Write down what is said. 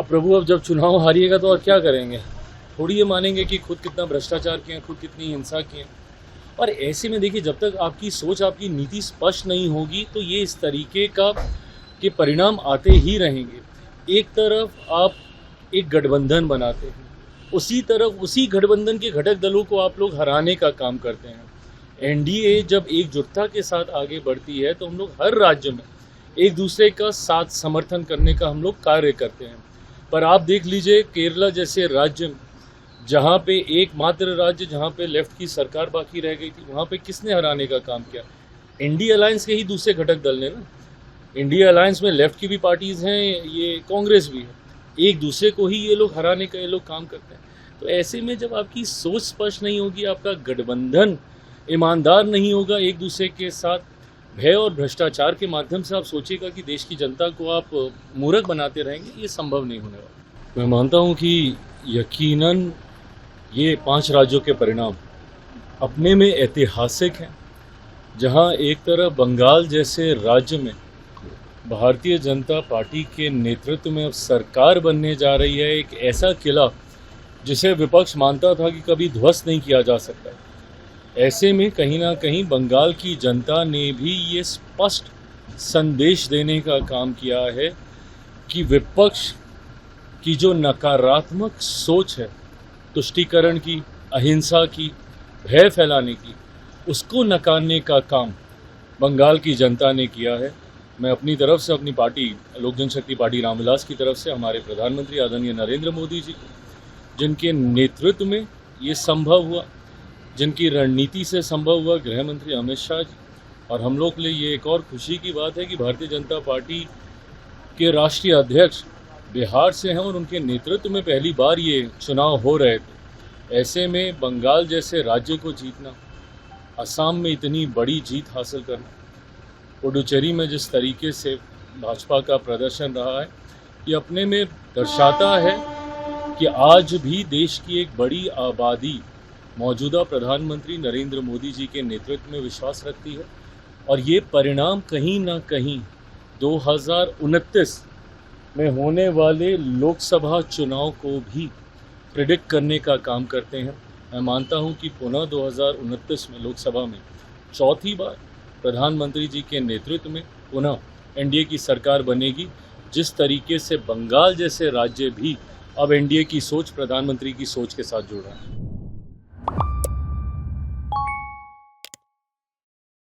अब प्रभु अब जब चुनाव हारिएगा तो और क्या करेंगे, थोड़ी ये मानेंगे कि खुद कितना भ्रष्टाचार किए हैं, खुद कितनी हिंसा की है। और ऐसे में देखिए, जब तक आपकी सोच, आपकी नीति स्पष्ट नहीं होगी तो ये इस तरीके का के परिणाम आते ही रहेंगे। एक तरफ आप एक गठबंधन बनाते हैं, उसी तरफ उसी गठबंधन के घटक दलों को आप लोग हराने का काम करते हैं। एनडीए जब एकजुटता के साथ आगे बढ़ती है तो हम लोग हर राज्य में एक दूसरे का साथ समर्थन करने का हम लोग कार्य करते हैं। पर आप देख लीजिए, केरला जैसे राज्य जहाँ पे एकमात्र राज्य जहाँ पे लेफ्ट की सरकार बाकी रह गई थी, वहाँ पे किसने हराने का काम किया? इंडिया अलायंस के ही दूसरे घटक दल ने ना। इंडिया अलायंस में लेफ्ट की भी पार्टीज़ हैं, ये कांग्रेस भी है, एक दूसरे को ही ये लोग हराने का ये लोग काम करते हैं। तो ऐसे में जब आपकी सोच स्पष्ट नहीं होगी, आपका गठबंधन ईमानदार नहीं होगा, एक दूसरे के साथ भय और भ्रष्टाचार के माध्यम से आप सोचिएगा कि देश की जनता को आप मूर्ख बनाते रहेंगे, ये संभव नहीं होने वाला। मैं मानता हूँ कि यकीनन ये 5 राज्यों के परिणाम अपने में ऐतिहासिक हैं, जहाँ एक तरफ बंगाल जैसे राज्य में भारतीय जनता पार्टी के नेतृत्व में अब सरकार बनने जा रही है, एक ऐसा किला जिसे विपक्ष मानता था कि कभी ध्वस्त नहीं किया जा सकता। ऐसे में कहीं ना कहीं बंगाल की जनता ने भी ये स्पष्ट संदेश देने का काम किया है कि विपक्ष की जो नकारात्मक सोच है, तुष्टीकरण की, अहिंसा की, भय फैलाने की, उसको नकारने का काम बंगाल की जनता ने किया है। मैं अपनी तरफ से, अपनी पार्टी लोक जनशक्ति पार्टी रामविलास की तरफ से हमारे प्रधानमंत्री आदरणीय नरेंद्र मोदी जी को, जिनके नेतृत्व में ये संभव हुआ, जिनकी रणनीति से संभव हुआ, गृह मंत्री अमित शाह जी, और हम लोग के लिए ये एक और खुशी की बात है कि भारतीय जनता पार्टी के राष्ट्रीय अध्यक्ष बिहार से हैं और उनके नेतृत्व में पहली बार ये चुनाव हो रहे थे। ऐसे में बंगाल जैसे राज्य को जीतना, असम में इतनी बड़ी जीत हासिल करना, पुडुचेरी में जिस तरीके से भाजपा का प्रदर्शन रहा है, ये अपने में दर्शाता है कि आज भी देश की एक बड़ी आबादी मौजूदा प्रधानमंत्री नरेंद्र मोदी जी के नेतृत्व में विश्वास रखती है। और ये परिणाम कहीं ना कहीं 2029 में होने वाले लोकसभा चुनाव को भी प्रिडिक्ट करने का काम करते हैं। मैं मानता हूं कि पुनः 2029 में लोकसभा में चौथी बार प्रधानमंत्री जी के नेतृत्व में पुनः एनडीए की सरकार बनेगी, जिस तरीके से बंगाल जैसे राज्य भी अब एनडीए की सोच, प्रधानमंत्री की सोच के साथ जुड़ रहा है।